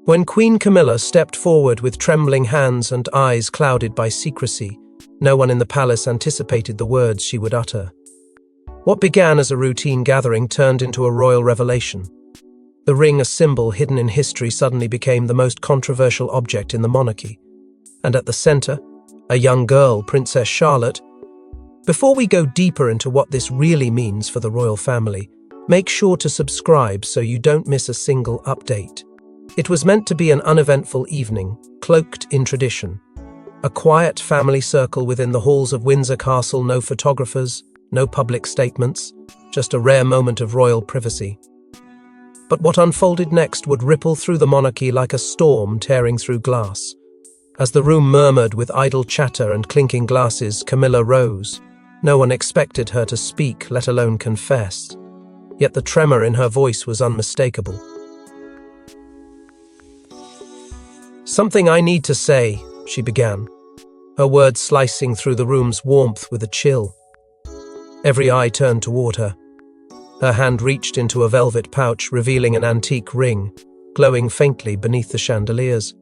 When Queen Camilla stepped forward with trembling hands and eyes clouded by secrecy, no one in the palace anticipated the words she would utter. What began as a routine gathering turned into a royal revelation. The ring, a symbol hidden in history, suddenly became the most controversial object in the monarchy. And at the center, a young girl, Princess Charlotte. Before we go deeper into what this really means for the royal family, make sure to subscribe so you don't miss a single update. It was meant to be an uneventful evening, cloaked in tradition. A quiet family circle within the halls of Windsor Castle, no photographers, no public statements, just a rare moment of royal privacy. But what unfolded next would ripple through the monarchy like a storm tearing through glass. As the room murmured with idle chatter and clinking glasses, Camilla rose. No one expected her to speak, let alone confess. Yet the tremor in her voice was unmistakable. "Something I need to say," she began, her words slicing through the room's warmth with a chill. Every eye turned toward her. Her hand reached into a velvet pouch, revealing an antique ring, glowing faintly beneath the chandeliers.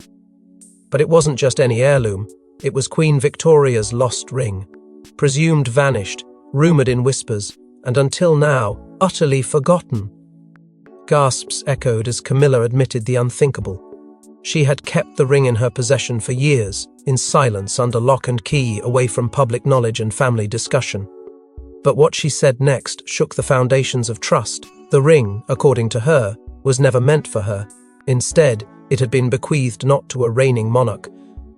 But it wasn't just any heirloom. It was Queen Victoria's lost ring, presumed vanished, rumored in whispers, and until now, utterly forgotten. Gasps echoed as Camilla admitted the unthinkable. She had kept the ring in her possession for years, in silence, under lock and key, away from public knowledge and family discussion. But what she said next shook the foundations of trust. The ring, according to her, was never meant for her. Instead, it had been bequeathed not to a reigning monarch,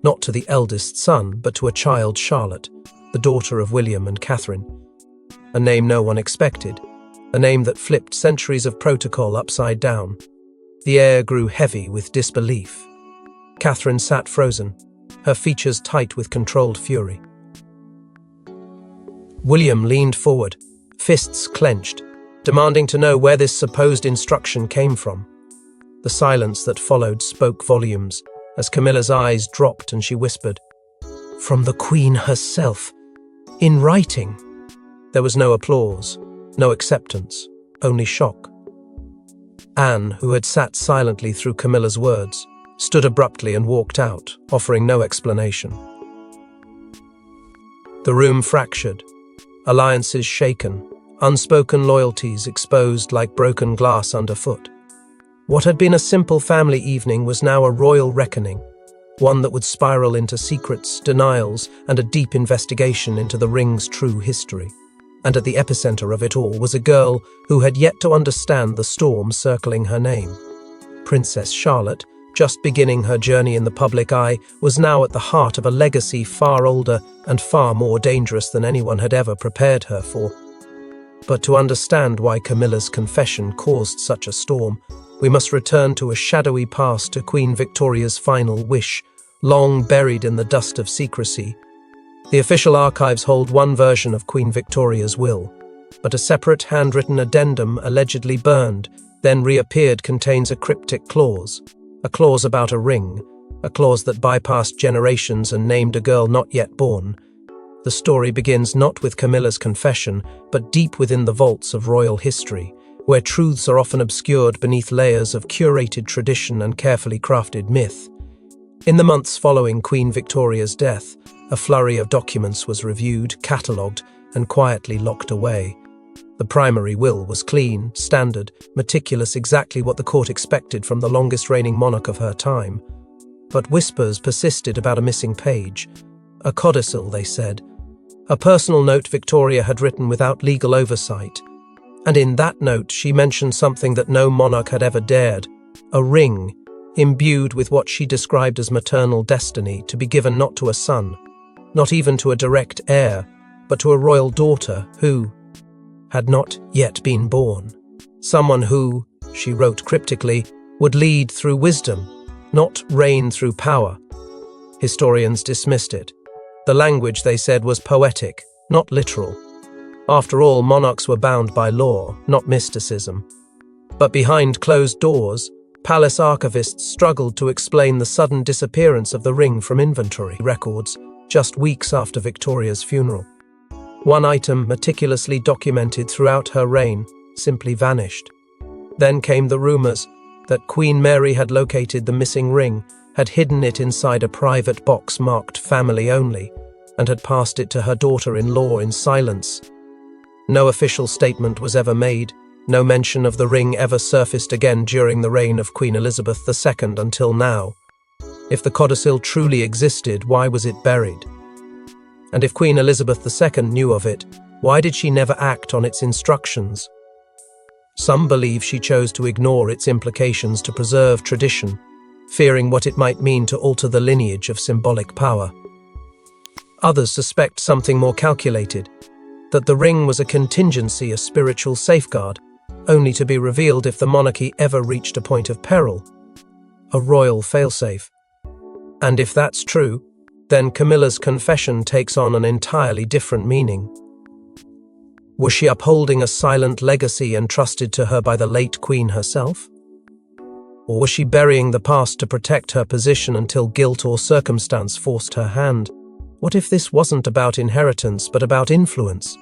not to the eldest son, but to a child, Charlotte, the daughter of William and Catherine. A name no one expected, a name that flipped centuries of protocol upside down. The air grew heavy with disbelief. Catherine sat frozen, her features tight with controlled fury. William leaned forward, fists clenched, demanding to know where this supposed instruction came from. The silence that followed spoke volumes, as Camilla's eyes dropped and she whispered, "From the Queen herself, in writing." There was no applause, no acceptance, only shock. Anne, who had sat silently through Camilla's words, stood abruptly and walked out, offering no explanation. The room fractured, alliances shaken, unspoken loyalties exposed like broken glass underfoot. What had been a simple family evening was now a royal reckoning, one that would spiral into secrets, denials, and a deep investigation into the ring's true history. And at the epicenter of it all was a girl who had yet to understand the storm circling her name. Princess Charlotte, just beginning her journey in the public eye, was now at the heart of a legacy far older and far more dangerous than anyone had ever prepared her for. But to understand why Camilla's confession caused such a storm, we must return to a shadowy past, to Queen Victoria's final wish, long buried in the dust of secrecy. The official archives hold one version of Queen Victoria's will, but a separate handwritten addendum, allegedly burned, then reappeared, contains a cryptic clause. A clause about a ring, a clause that bypassed generations and named a girl not yet born. The story begins not with Camilla's confession, but deep within the vaults of royal history, where truths are often obscured beneath layers of curated tradition and carefully crafted myth. In the months following Queen Victoria's death, a flurry of documents was reviewed, catalogued, and quietly locked away. The primary will was clean, standard, meticulous, exactly what the court expected from the longest reigning monarch of her time. But whispers persisted about a missing page. A codicil, they said. A personal note Victoria had written without legal oversight. And in that note she mentioned something that no monarch had ever dared. A ring, imbued with what she described as maternal destiny, to be given not to a son, not even to a direct heir, but to a royal daughter who had not yet been born. Someone who, she wrote cryptically, would lead through wisdom, not reign through power. Historians dismissed it. The language, they said, was poetic, not literal. After all, monarchs were bound by law, not mysticism. But behind closed doors, palace archivists struggled to explain the sudden disappearance of the ring from inventory records just weeks after Victoria's funeral. One item, meticulously documented throughout her reign, simply vanished. Then came the rumors, that Queen Mary had located the missing ring, had hidden it inside a private box marked family only, and had passed it to her daughter-in-law in silence. No official statement was ever made, no mention of the ring ever surfaced again during the reign of Queen Elizabeth II until now. If the codicil truly existed, why was it buried? And if Queen Elizabeth II knew of it, why did she never act on its instructions? Some believe she chose to ignore its implications to preserve tradition, fearing what it might mean to alter the lineage of symbolic power. Others suspect something more calculated, that the ring was a contingency, a spiritual safeguard, only to be revealed if the monarchy ever reached a point of peril, a royal failsafe. And if that's true, then Camilla's confession takes on an entirely different meaning. Was she upholding a silent legacy entrusted to her by the late Queen herself? Or was she burying the past to protect her position until guilt or circumstance forced her hand? What if this wasn't about inheritance, but about influence?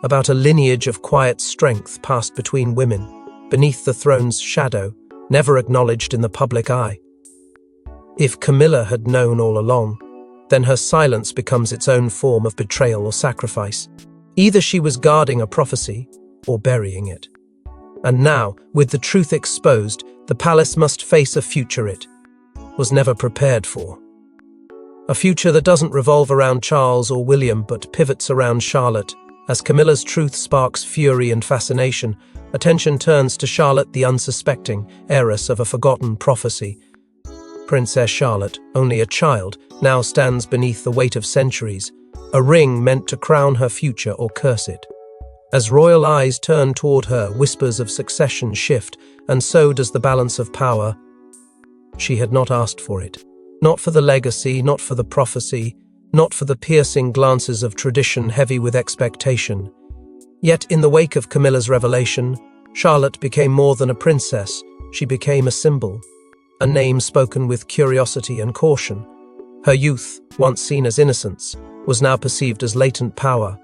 About a lineage of quiet strength passed between women, beneath the throne's shadow, never acknowledged in the public eye? If Camilla had known all along, then her silence becomes its own form of betrayal or sacrifice. Either she was guarding a prophecy, or burying it. And now, with the truth exposed, the palace must face a future it was never prepared for. A future that doesn't revolve around Charles or William, but pivots around Charlotte. As Camilla's truth sparks fury and fascination, attention turns to Charlotte, the unsuspecting heiress of a forgotten prophecy. Princess Charlotte, only a child, now stands beneath the weight of centuries, a ring meant to crown her future or curse it. As royal eyes turn toward her, whispers of succession shift, and so does the balance of power. She had not asked for it. Not for the legacy, not for the prophecy, not for the piercing glances of tradition heavy with expectation. Yet in the wake of Camilla's revelation, Charlotte became more than a princess. She became a symbol, a name spoken with curiosity and caution. Her youth, once seen as innocence, was now perceived as latent power.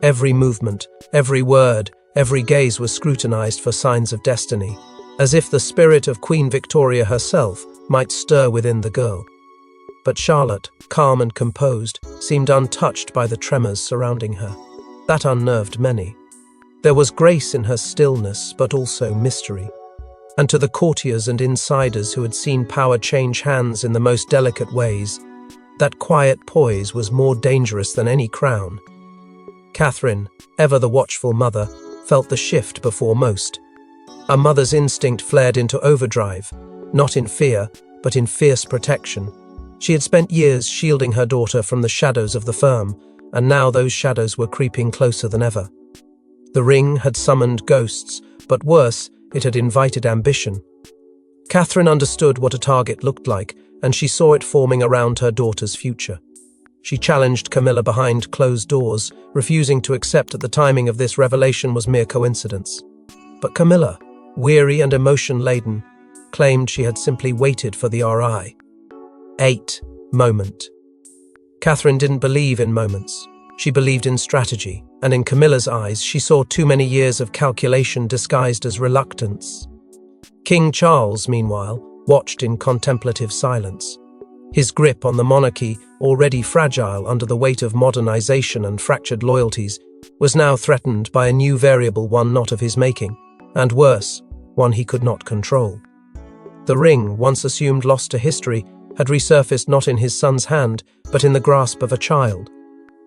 Every movement, every word, every gaze was scrutinized for signs of destiny, as if the spirit of Queen Victoria herself might stir within the girl. But Charlotte, calm and composed, seemed untouched by the tremors surrounding her. That unnerved many. There was grace in her stillness, but also mystery. And to the courtiers and insiders who had seen power change hands in the most delicate ways, that quiet poise was more dangerous than any crown. Catherine, ever the watchful mother, felt the shift before most. A mother's instinct flared into overdrive, not in fear, but in fierce protection. She had spent years shielding her daughter from the shadows of the firm, and now those shadows were creeping closer than ever. The ring had summoned ghosts, but worse, it had invited ambition. Catherine understood what a target looked like, and she saw it forming around her daughter's future. She challenged Camilla behind closed doors, refusing to accept that the timing of this revelation was mere coincidence. But Camilla, weary and emotion-laden, claimed she had simply waited for the moment. Catherine didn't believe in moments. She believed in strategy, and in Camilla's eyes, she saw too many years of calculation disguised as reluctance. King Charles, meanwhile, watched in contemplative silence. His grip on the monarchy, already fragile under the weight of modernization and fractured loyalties, was now threatened by a new variable, one not of his making, and worse, one he could not control. The ring, once assumed lost to history, had resurfaced not in his son's hand, but in the grasp of a child.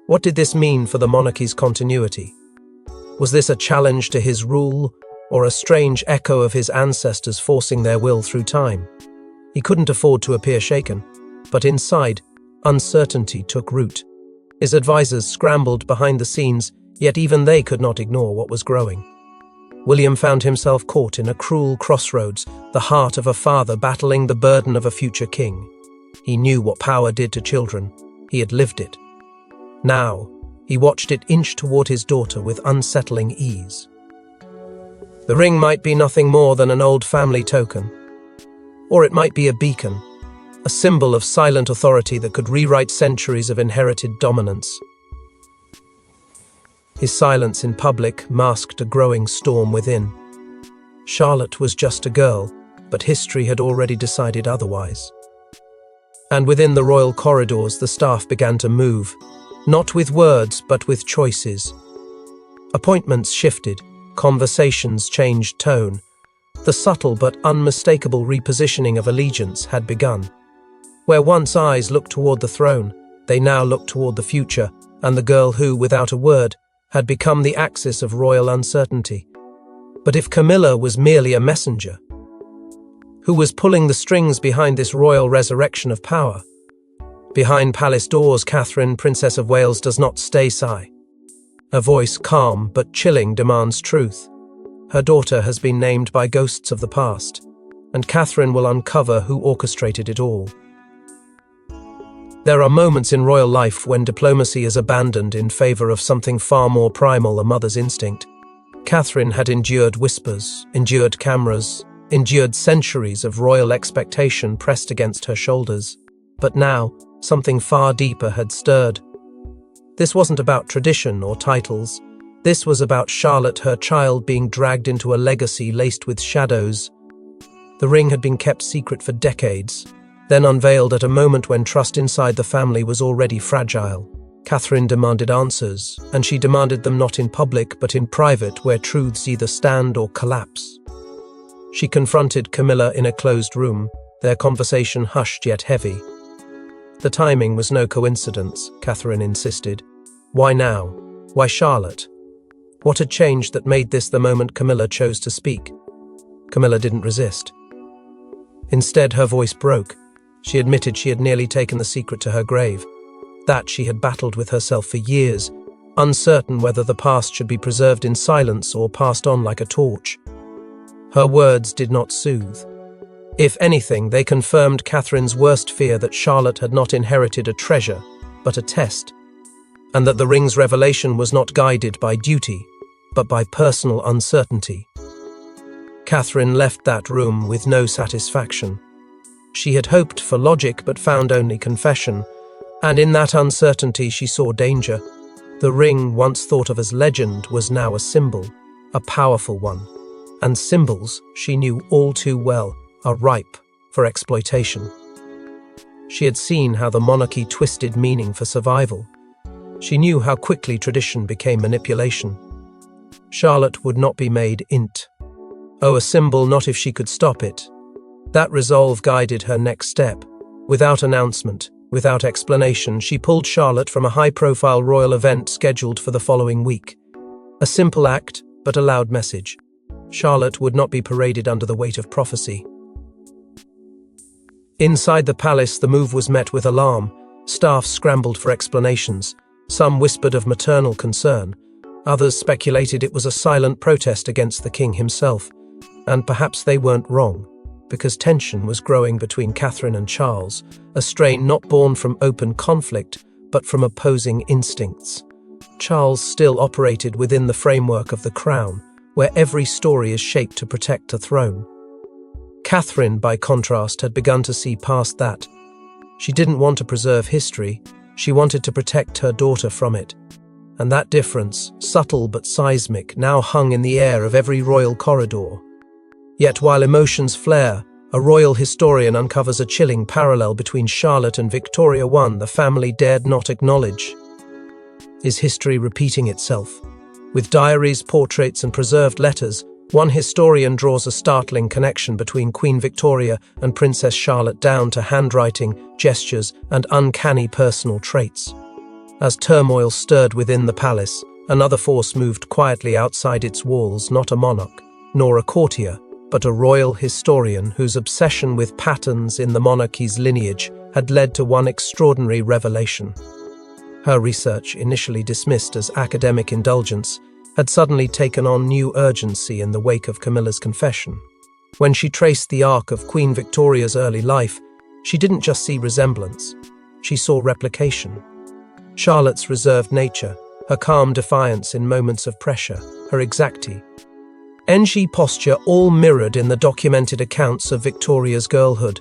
What did this mean for the monarchy's continuity? Was this a challenge to his rule, or a strange echo of his ancestors forcing their will through time? He couldn't afford to appear shaken, but inside, uncertainty took root. His advisors scrambled behind the scenes, yet even they could not ignore what was growing. William found himself caught in a cruel crossroads, the heart of a father battling the burden of a future king. He knew what power did to children. He had lived it. Now, he watched it inch toward his daughter with unsettling ease. The ring might be nothing more than an old family token, or it might be a beacon, a symbol of silent authority that could rewrite centuries of inherited dominance. His silence in public masked a growing storm within. Charlotte was just a girl, but history had already decided otherwise. And within the royal corridors, the staff began to move, not with words, but with choices. Appointments shifted, conversations changed tone. The subtle but unmistakable repositioning of allegiance had begun. Where once eyes looked toward the throne, they now looked toward the future, and the girl who, without a word, had become the axis of royal uncertainty. But if Camilla was merely a messenger, who was pulling the strings behind this royal resurrection of power? Behind palace doors, Catherine, Princess of Wales, does not stay sigh. Her voice, calm but chilling, demands truth. Her daughter has been named by ghosts of the past, and Catherine will uncover who orchestrated it all. There are moments in royal life when diplomacy is abandoned in favor of something far more primal, a mother's instinct. Catherine had endured whispers, endured cameras, endured centuries of royal expectation pressed against her shoulders. But now, something far deeper had stirred. This wasn't about tradition or titles. This was about Charlotte, her child, being dragged into a legacy laced with shadows. The ring had been kept secret for decades, then unveiled at a moment when trust inside the family was already fragile. Catherine demanded answers, and she demanded them not in public but in private, where truths either stand or collapse. She confronted Camilla in a closed room, their conversation hushed yet heavy. The timing was no coincidence, Catherine insisted. Why now? Why Charlotte? What had changed that made this the moment Camilla chose to speak? Camilla didn't resist. Instead, her voice broke. She admitted she had nearly taken the secret to her grave, that she had battled with herself for years, uncertain whether the past should be preserved in silence or passed on like a torch. Her words did not soothe. If anything, they confirmed Catherine's worst fear, that Charlotte had not inherited a treasure, but a test, and that the ring's revelation was not guided by duty, but by personal uncertainty. Catherine left that room with no satisfaction. She had hoped for logic but found only confession, and in that uncertainty she saw danger. The ring, once thought of as legend, was now a symbol, a powerful one, and symbols, she knew all too well, are ripe for exploitation. She had seen how the monarchy twisted meaning for survival. She knew how quickly tradition became manipulation. Charlotte would not be made int. Oh, a symbol, not if she could stop it. That resolve guided her next step. Without announcement, without explanation, she pulled Charlotte from a high-profile royal event scheduled for the following week. A simple act, but a loud message. Charlotte would not be paraded under the weight of prophecy. Inside the palace, the move was met with alarm. Staff scrambled for explanations. Some whispered of maternal concern. Others speculated it was a silent protest against the king himself. And perhaps they weren't wrong, because tension was growing between Catherine and Charles, a strain not born from open conflict, but from opposing instincts. Charles still operated within the framework of the crown, where every story is shaped to protect the throne. Catherine, by contrast, had begun to see past that. She didn't want to preserve history, she wanted to protect her daughter from it. And that difference, subtle but seismic, now hung in the air of every royal corridor. Yet while emotions flare, a royal historian uncovers a chilling parallel between Charlotte and Victoria I the family dared not acknowledge. Is history repeating itself? With diaries, portraits, and preserved letters, one historian draws a startling connection between Queen Victoria and Princess Charlotte, down to handwriting, gestures, and uncanny personal traits. As turmoil stirred within the palace, another force moved quietly outside its walls, not a monarch, nor a courtier, but a royal historian whose obsession with patterns in the monarchy's lineage had led to one extraordinary revelation. Her research, initially dismissed as academic indulgence, had suddenly taken on new urgency in the wake of Camilla's confession. When she traced the arc of Queen Victoria's early life, she didn't just see resemblance, she saw replication. Charlotte's reserved nature, her calm defiance in moments of pressure, her exactitude, posture, all mirrored in the documented accounts of Victoria's girlhood.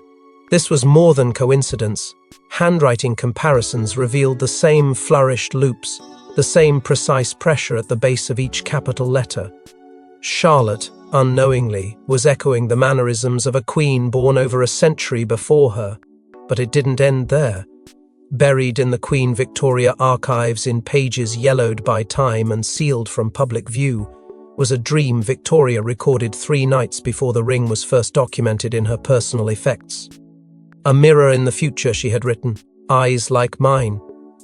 This was more than coincidence. Handwriting comparisons revealed the same flourished loops, the same precise pressure at the base of each capital letter. Charlotte, unknowingly, was echoing the mannerisms of a queen born over a century before her. But it didn't end there. Buried in the Queen Victoria archives in pages yellowed by time and sealed from public view, was a dream Victoria recorded 3 nights before the ring was first documented in her personal effects. A mirror in the future, she had written, eyes like mine.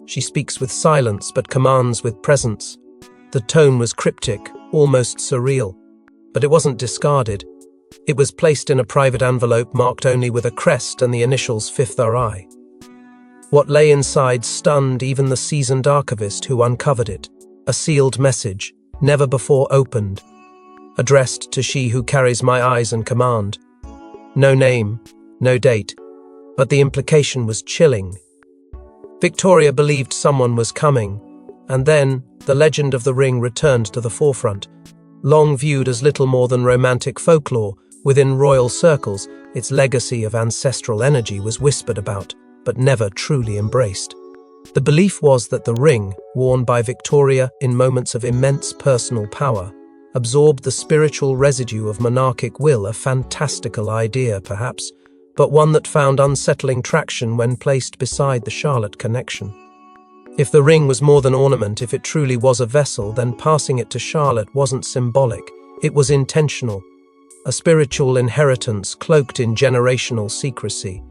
She speaks with silence but commands with presence. The tone was cryptic, almost surreal. But it wasn't discarded. It was placed in a private envelope marked only with a crest and the initials 5th RI. What lay inside stunned even the seasoned archivist who uncovered it. A sealed message, never before opened, addressed to she who carries my eyes and command. No name, no date, but the implication was chilling. Victoria believed someone was coming, and then the legend of the ring returned to the forefront. Long viewed as little more than romantic folklore, within royal circles, its legacy of ancestral energy was whispered about, but never truly embraced. The belief was that the ring, worn by Victoria in moments of immense personal power, absorbed the spiritual residue of monarchic will, a fantastical idea perhaps, but one that found unsettling traction when placed beside the Charlotte connection. If the ring was more than ornament, if it truly was a vessel, then passing it to Charlotte wasn't symbolic, it was intentional, a spiritual inheritance cloaked in generational secrecy.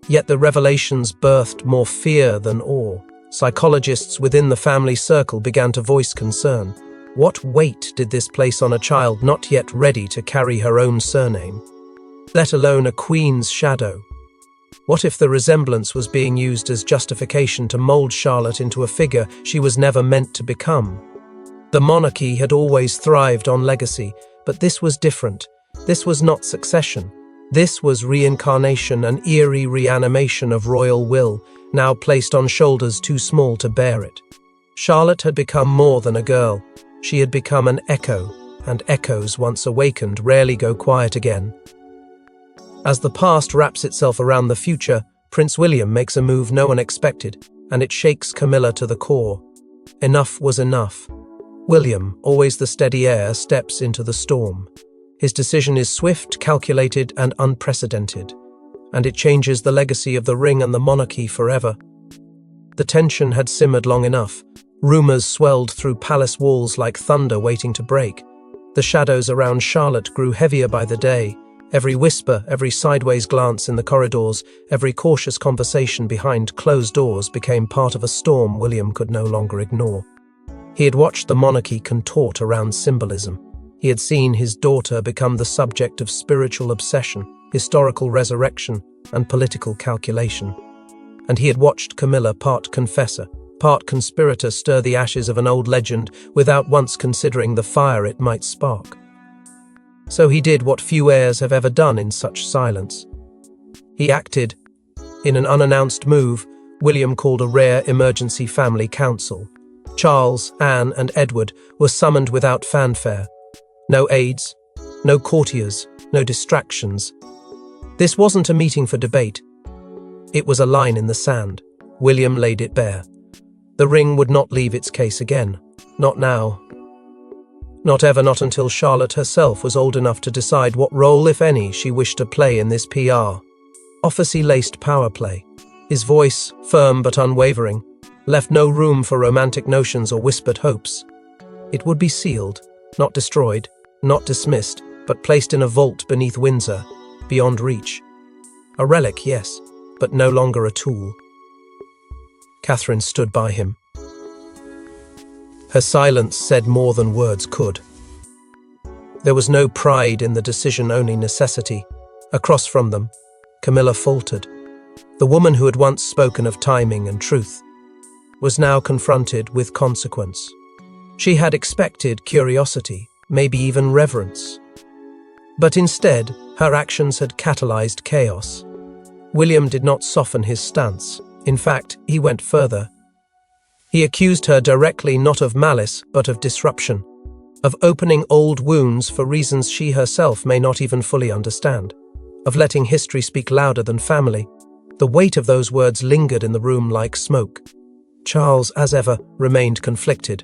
Yet the revelations birthed more fear than awe. Psychologists within the family circle began to voice concern. What weight did this place on a child not yet ready to carry her own surname, let alone a queen's shadow? What if the resemblance was being used as justification to mold Charlotte into a figure she was never meant to become? The monarchy had always thrived on legacy, but this was different. This was not succession. This was reincarnation, an eerie reanimation of royal will, now placed on shoulders too small to bear it. Charlotte had become more than a girl. She had become an echo, and echoes, once awakened, rarely go quiet again. As the past wraps itself around the future, Prince William makes a move no one expected, and it shakes Camilla to the core. Enough was enough. William, always the steady heir, steps into the storm. His decision is swift, calculated, and unprecedented, and it changes the legacy of the ring and the monarchy forever. The tension had simmered long enough. Rumours swelled through palace walls like thunder waiting to break. The shadows around Charlotte grew heavier by the day. Every whisper, every sideways glance in the corridors, every cautious conversation behind closed doors became part of a storm William could no longer ignore. He had watched the monarchy contort around symbolism. He had seen his daughter become the subject of spiritual obsession, historical resurrection, and political calculation. And he had watched Camilla, part confessor, part conspirator, stir the ashes of an old legend without once considering the fire it might spark. So he did what few heirs have ever done in such silence. He acted. In an unannounced move, William called a rare emergency family council. Charles, Anne, and Edward were summoned without fanfare. No aides, no courtiers, no distractions. This wasn't a meeting for debate. It was a line in the sand. William laid it bare. The ring would not leave its case again. Not now. Not ever, not until Charlotte herself was old enough to decide what role, if any, she wished to play in this PR. Office-laced power play. His voice, firm but unwavering, left no room for romantic notions or whispered hopes. It would be sealed, not destroyed, not dismissed, but placed in a vault beneath Windsor, beyond reach. A relic, yes, but no longer a tool. Catherine stood by him. Her silence said more than words could. There was no pride in the decision, only necessity. Across from them, Camilla faltered. The woman who had once spoken of timing and truth was now confronted with consequence. She had expected curiosity, maybe even reverence. But instead, her actions had catalyzed chaos. William did not soften his stance. In fact, he went further. He accused her directly not of malice, but of disruption, of opening old wounds for reasons she herself may not even fully understand, of letting history speak louder than family. The weight of those words lingered in the room like smoke. Charles, as ever, remained conflicted.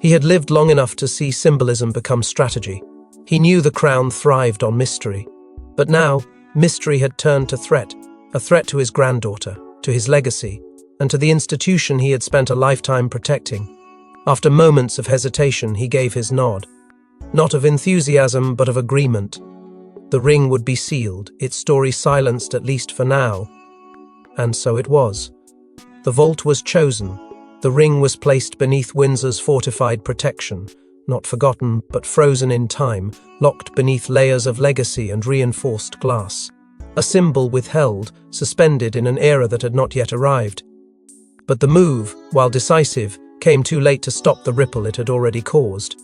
He had lived long enough to see symbolism become strategy. He knew the crown thrived on mystery, but now mystery had turned to threat, a threat to his granddaughter, to his legacy, and to the institution he had spent a lifetime protecting. After moments of hesitation, he gave his nod, not of enthusiasm but of agreement. The ring would be sealed, its story silenced at least for now. And so it was. The vault was chosen. The ring was placed beneath Windsor's fortified protection, not forgotten but frozen in time, locked beneath layers of legacy and reinforced glass. A symbol withheld, suspended in an era that had not yet arrived. But the move, while decisive, came too late to stop the ripple it had already caused.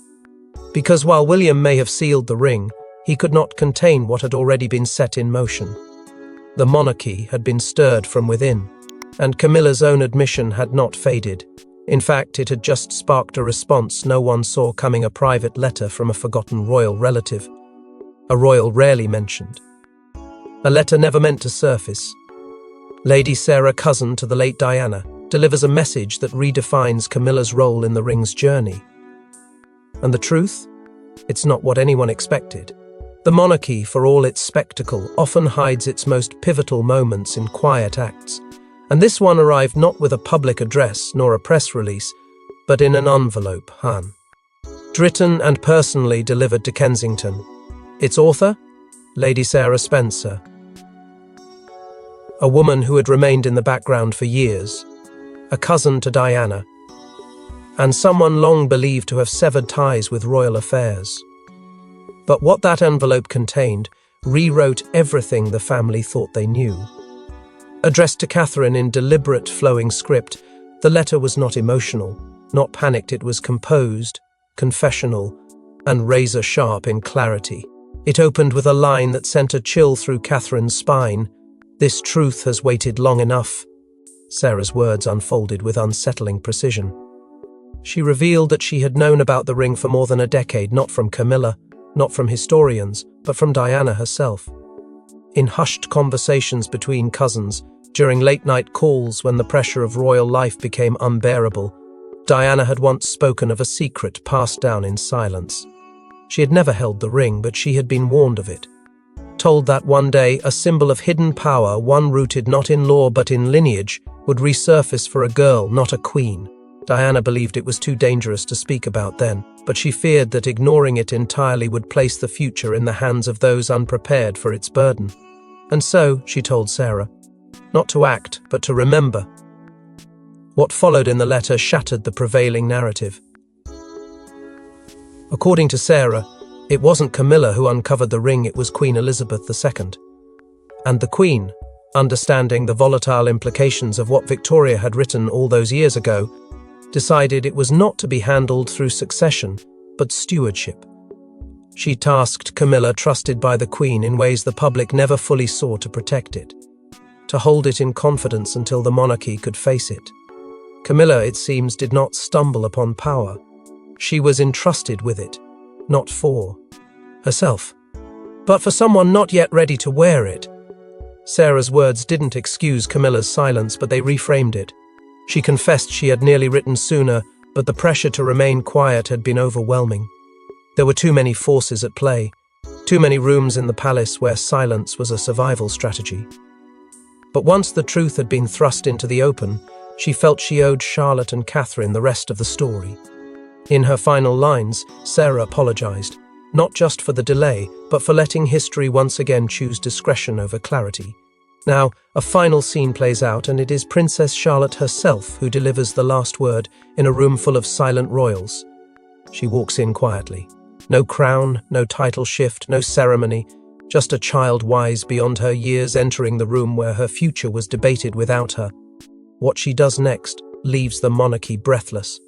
Because while William may have sealed the ring, he could not contain what had already been set in motion. The monarchy had been stirred from within, and Camilla's own admission had not faded. In fact, it had just sparked a response no one saw coming, a private letter from a forgotten royal relative. A royal rarely mentioned. A letter never meant to surface. Lady Sarah, cousin to the late Diana, delivers a message that redefines Camilla's role in the ring's journey. And the truth? It's not what anyone expected. The monarchy, for all its spectacle, often hides its most pivotal moments in quiet acts, and this one arrived not with a public address nor a press release, but in an envelope, written and personally delivered to Kensington. Its author? Lady Sarah Spencer. A woman who had remained in the background for years, a cousin to Diana, and someone long believed to have severed ties with royal affairs. But what that envelope contained rewrote everything the family thought they knew. Addressed to Catherine in deliberate, flowing script, the letter was not emotional, not panicked. It was composed, confessional, and razor-sharp in clarity. It opened with a line that sent a chill through Catherine's spine. "This truth has waited long enough." Sarah's words unfolded with unsettling precision. She revealed that she had known about the ring for more than a decade, not from Camilla, not from historians, but from Diana herself. In hushed conversations between cousins, during late-night calls when the pressure of royal life became unbearable, Diana had once spoken of a secret passed down in silence. She had never held the ring, but she had been warned of it. Told that one day a symbol of hidden power, one rooted not in law but in lineage, would resurface for a girl, not a queen. Diana believed it was too dangerous to speak about then, but she feared that ignoring it entirely would place the future in the hands of those unprepared for its burden. And so, she told Sarah, not to act, but to remember. What followed in the letter shattered the prevailing narrative. According to Sarah, it wasn't Camilla who uncovered the ring, it was Queen Elizabeth II. And the Queen, understanding the volatile implications of what Victoria had written all those years ago, decided it was not to be handled through succession, but stewardship. She tasked Camilla, trusted by the Queen in ways the public never fully saw, to protect it, to hold it in confidence until the monarchy could face it. Camilla, it seems, did not stumble upon power. She was entrusted with it, not for herself, but for someone not yet ready to wear it. Sarah's words didn't excuse Camilla's silence, but they reframed it. She confessed she had nearly written sooner, but the pressure to remain quiet had been overwhelming. There were too many forces at play, too many rooms in the palace where silence was a survival strategy. But once the truth had been thrust into the open, she felt she owed Charlotte and Catherine the rest of the story. In her final lines, Sarah apologized, not just for the delay, but for letting history once again choose discretion over clarity. Now, a final scene plays out, and it is Princess Charlotte herself who delivers the last word in a room full of silent royals. She walks in quietly. No crown, no title shift, no ceremony, just a child wise beyond her years entering the room where her future was debated without her. What she does next leaves the monarchy breathless.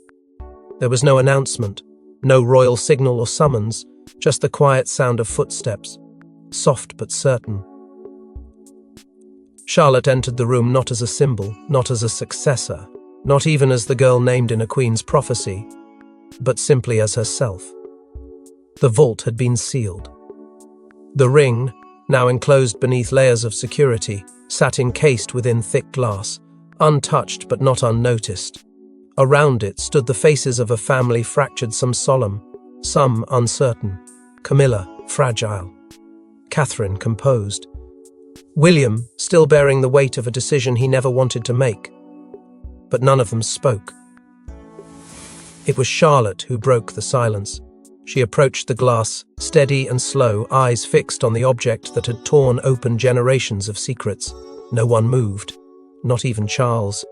There was no announcement, no royal signal or summons, just the quiet sound of footsteps, soft but certain. Charlotte entered the room not as a symbol, not as a successor, not even as the girl named in a queen's prophecy, but simply as herself. The vault had been sealed. The ring, now enclosed beneath layers of security, sat encased within thick glass, untouched but not unnoticed. Around it stood the faces of a family, fractured, some solemn, some uncertain. Camilla, fragile. Catherine, composed. William, still bearing the weight of a decision he never wanted to make. But none of them spoke. It was Charlotte who broke the silence. She approached the glass, steady and slow, eyes fixed on the object that had torn open generations of secrets. No one moved, not even Charles.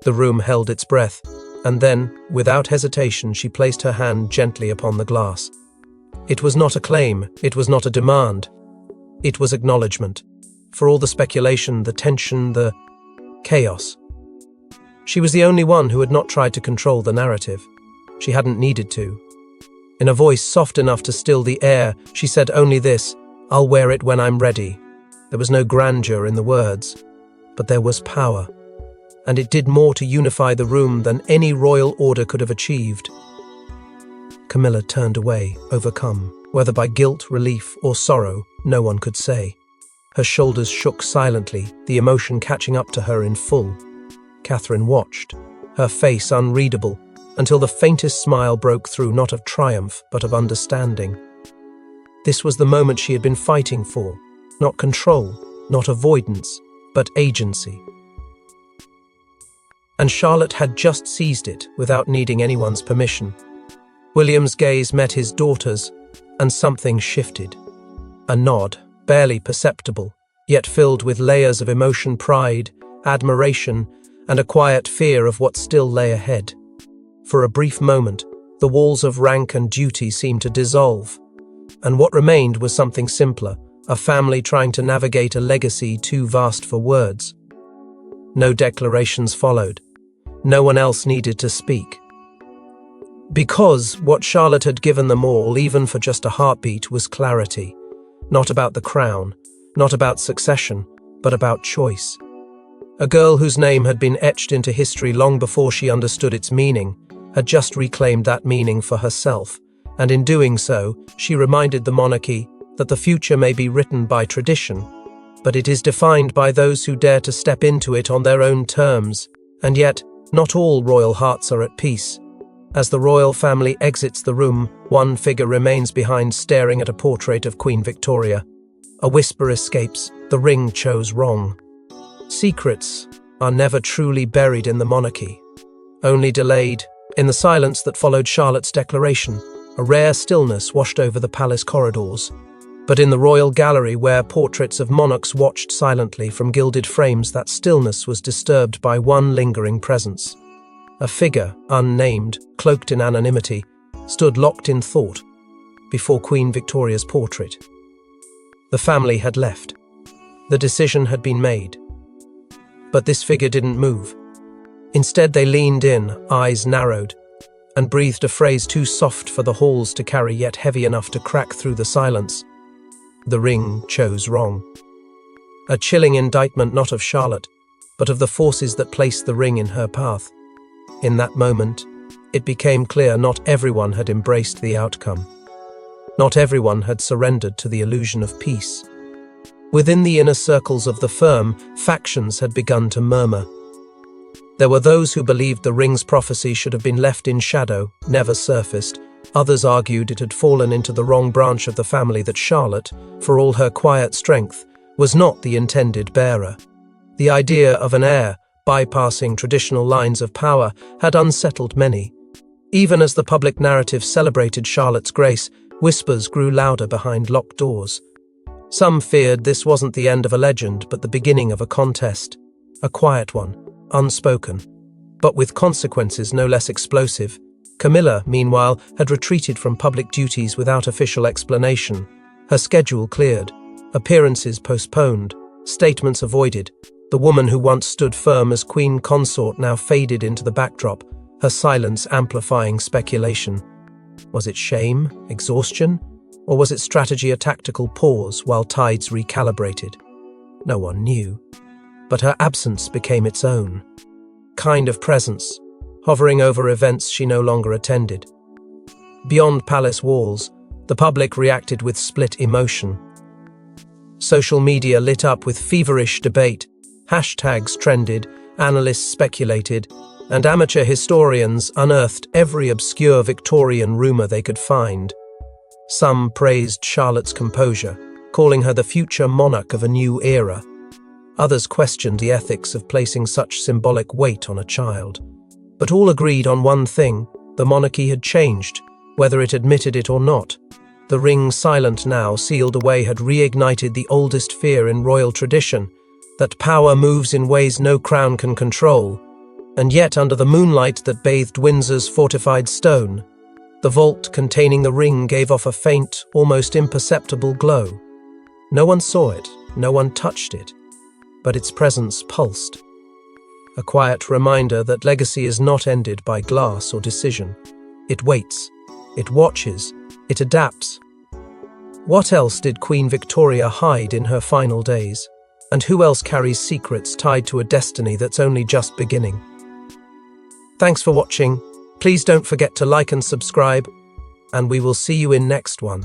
The room held its breath, and then, without hesitation, she placed her hand gently upon the glass. It was not a claim, it was not a demand. It was acknowledgement. For all the speculation, the tension, the chaos. She was the only one who had not tried to control the narrative. She hadn't needed to. In a voice soft enough to still the air, she said only this: "I'll wear it when I'm ready." There was no grandeur in the words, but there was power, and it did more to unify the room than any royal order could have achieved. Camilla turned away, overcome, whether by guilt, relief, or sorrow, no one could say. Her shoulders shook silently, the emotion catching up to her in full. Catherine watched, her face unreadable, until the faintest smile broke through, not of triumph, but of understanding. This was the moment she had been fighting for, not control, not avoidance, but agency. And Charlotte had just seized it without needing anyone's permission. William's gaze met his daughter's, and something shifted. A nod, barely perceptible, yet filled with layers of emotion, pride, admiration, and a quiet fear of what still lay ahead. For a brief moment, the walls of rank and duty seemed to dissolve, and what remained was something simpler, a family trying to navigate a legacy too vast for words. No declarations followed. No one else needed to speak. Because what Charlotte had given them all, even for just a heartbeat, was clarity. Not about the crown, not about succession, but about choice. A girl whose name had been etched into history long before she understood its meaning, had just reclaimed that meaning for herself, and in doing so, she reminded the monarchy that the future may be written by tradition, but it is defined by those who dare to step into it on their own terms, and yet, not all royal hearts are at peace. As the royal family exits the room, one figure remains behind, staring at a portrait of Queen Victoria. A whisper escapes: the ring chose wrong. Secrets are never truly buried in the monarchy, only delayed. In the silence that followed Charlotte's declaration, a rare stillness washed over the palace corridors. But in the royal gallery, where portraits of monarchs watched silently from gilded frames, that stillness was disturbed by one lingering presence. A figure, unnamed, cloaked in anonymity, stood locked in thought before Queen Victoria's portrait. The family had left. The decision had been made. But this figure didn't move. Instead, they leaned in, eyes narrowed, and breathed a phrase too soft for the halls to carry, yet heavy enough to crack through the silence. The ring chose wrong. A chilling indictment not of Charlotte, but of the forces that placed the ring in her path. In that moment, it became clear not everyone had embraced the outcome. Not everyone had surrendered to the illusion of peace. Within the inner circles of the firm, factions had begun to murmur. There were those who believed the ring's prophecy should have been left in shadow, never surfaced. Others argued it had fallen into the wrong branch of the family, that Charlotte, for all her quiet strength, was not the intended bearer. The idea of an heir, bypassing traditional lines of power, had unsettled many. Even as the public narrative celebrated Charlotte's grace, whispers grew louder behind locked doors. Some feared this wasn't the end of a legend, but the beginning of a contest. A quiet one, unspoken, but with consequences no less explosive. Camilla, meanwhile, had retreated from public duties without official explanation. Her schedule cleared, appearances postponed, statements avoided. The woman who once stood firm as queen consort now faded into the backdrop, her silence amplifying speculation. Was it shame, exhaustion, or was it strategy, a tactical pause while tides recalibrated? No one knew. But her absence became its own kind of presence, hovering over events she no longer attended. Beyond palace walls, the public reacted with split emotion. Social media lit up with feverish debate, hashtags trended, analysts speculated, and amateur historians unearthed every obscure Victorian rumor they could find. Some praised Charlotte's composure, calling her the future monarch of a new era. Others questioned the ethics of placing such symbolic weight on a child. But all agreed on one thing: the monarchy had changed, whether it admitted it or not. The ring, silent now, sealed away, had reignited the oldest fear in royal tradition, that power moves in ways no crown can control. And yet, under the moonlight that bathed Windsor's fortified stone, the vault containing the ring gave off a faint, almost imperceptible glow. No one saw it, no one touched it, but its presence pulsed. A quiet reminder that legacy is not ended by glass or decision. It waits, it watches, it adapts. What else did Queen Victoria hide in her final days? And who else carries secrets tied to a destiny that's only just beginning? Thanks for watching. Please don't forget to like and subscribe, and we will see you in next one.